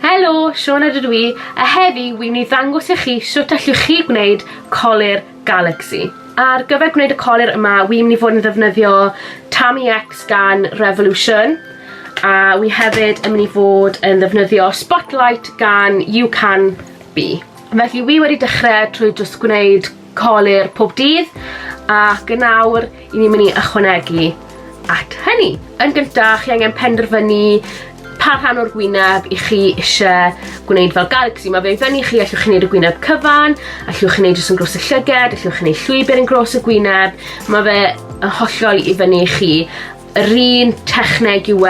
Helo, Sioned ydw I, a heddi wy'n mynd i ddangos i chi sut allwch chi gwneud colur Galaxy. Ar gyfer gwneud y colur yma, wy'n mynd i fod yn ddefnyddio Tami X gan Revolution, a wi hefyd yn mynd i fod yn ddefnyddio Spotlight gan You Can Be. Felly wi wedi dechrau trwy jyst gwneud colur pob dydd, ac yn awr i ni'n mynd i ychwanegu at hynny. Yn gyntaf, chi angen penderfynu pa rhan o'r gwyneb i chi eisiau gwneud fel Galaxy. Mae fe i fyny chi, allwch chi wneud y gwyneb cyfan, allwch chi wneud jyst yn gros y llyged, allwch chi wneud llwybr yn gros y gwyneb. Mae fe yn hollol i fyny i chi. Yr un techneg yw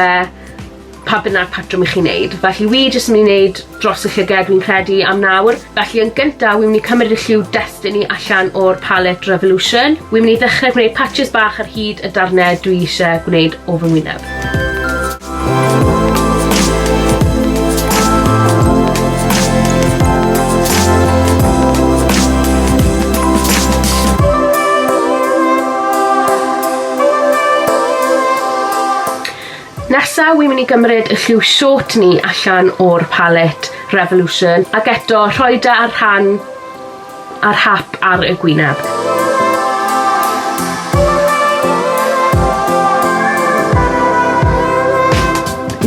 pa bynnag patrwm i chi wneud. Felly wi jyst yn mynd i wneud dros y llyged fi'n credu am nawr. Felly yn gyntaf, wy'n mynd i cymryd y lliw Destiny allan o'r palette Revolution. Wy'n mynd i ddechrau gwneud patches bach ar hyd y darnau dwi eisiau gwneud o fy ngwyneb. Nesa, wy'n mynd i gymryd y lliw short ni allan o'r palette Revolution, ac eto rhoed ar hap ar y gwyneb.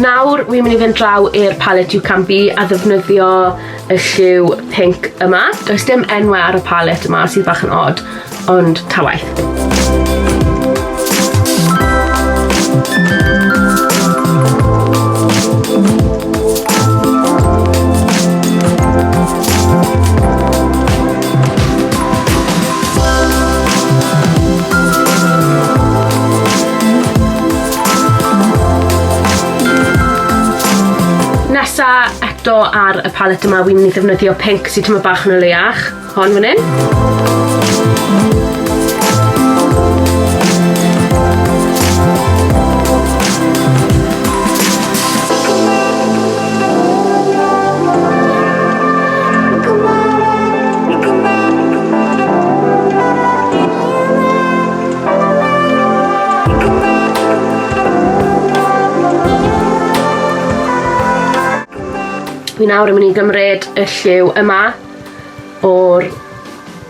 Nawr, wy'n mynd i fynd draw i'r palette You Can Be a ddefnyddio y lliw pink yma. Does dim enwau ar y palette yma sydd bach yn odd, ond ta waith. Nesa, eto ar y palette yma, wy'n mynd i ddefnyddio pink sydd tyma bach yn o leiach. Hon fan hyn. Wi nawr yn mynd i gymryd y lliw yma o'r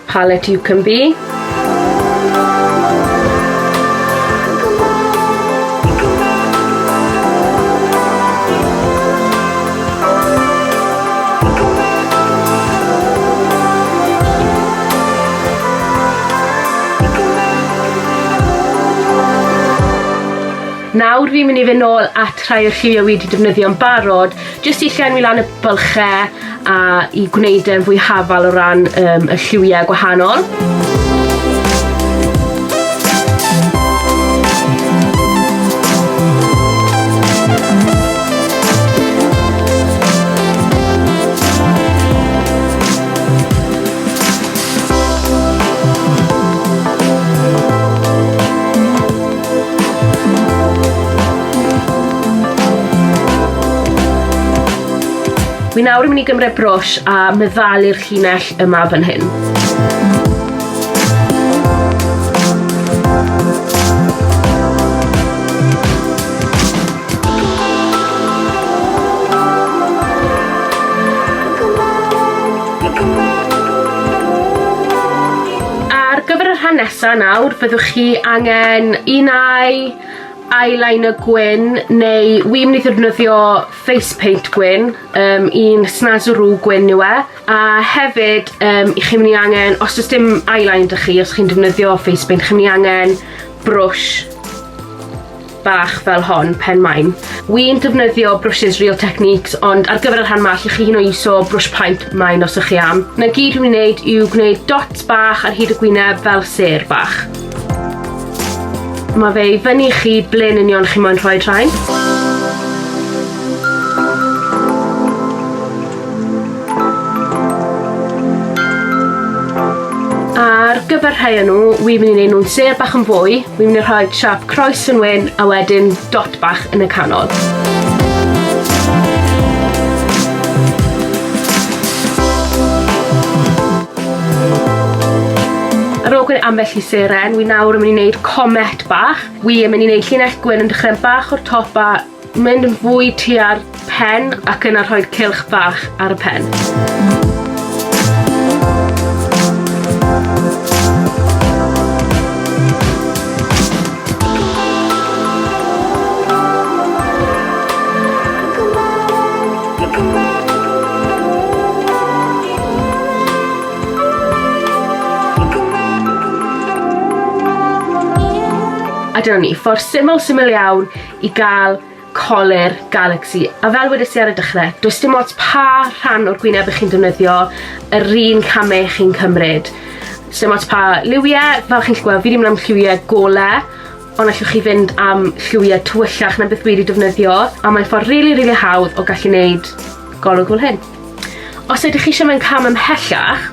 palette You Can Be. Nawr fi'n mynd i fynd nôl at rhai o'r lliwiau wedi defnyddio yn barod, jyst i llenwi lan y bylchau a i gwneud e'n fwy hafal o ran y lliwiau gwahanol. Wi nawr yn mynd i gymryd brwsh a meddalu'r llinell yma fan hyn. Ar gyfer y rhan nesaf nawr, byddwch chi angen eyeliner gwyn, neu wy'n mynd i ddefnyddio face paint gwyn, un snazaroo gwyn yw a hefyd i chi'n mynd i angen, os oes dim eyeliner dy chi, os chi'n defnyddio face paint, chi'n mynd i angen brwsh bach fel hon, pen main. Wy'n defnyddio brushes Real Techniques, ond ar gyfer y rhan ma, allwch chi hyn o iso brush paint main os ych chi am. Na gyd dwi'n wneud yw gwneud dots bach ar hyd y gwyneb fel sêr bach. Mae fe i fyny chi ble'n union chi moyn rhoi rhain. Ar gyfer rhai nhw, wy'n mynd i wneud nhw'n sêr bach yn fwy. Wy'n mynd i rhoi siap croes yn wyn a wedyn dot bach yn y canol. Ar ôl gwneud ambell i seren, wi nawr yn mynd i wneud comet bach. Wi yn mynd i wneud llinell gwyn yn dechrau'n bach o'r top a mynd yn fwy tua'r pen ac yna rhoi'r cylch bach ar y pen. A dyna ni, ffordd syml iawn i gael colur Galaxy. A fel wedys i ar y dechrau, does dim ots pa rhan o'r gwyneb ych chi'n defnyddio, yr un camau chi'n cymryd. Does dim ots pa liwiau, fel chi'n gweld, fi ddim am lliwiau golau, ond allwch chi fynd am lliwiau tywyllach na beth wedi defnyddio, a mae'n ffordd rili hawdd o gallu gwneud golwg fel hyn. Os ydych chi eisiau mewn cam ymhellach,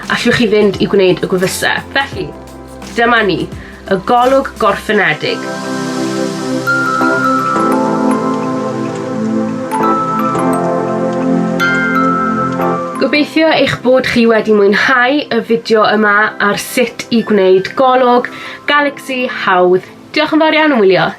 allwch chi fynd i gwneud y gwefusau. Felly, dyma ni. Y golwg gorffenedig. Gobeithio eich bod chi wedi mwynhau y fideo yma ar sut i gwneud golwg Galaxy hawdd. Diolch yn fawr iawn am wylio.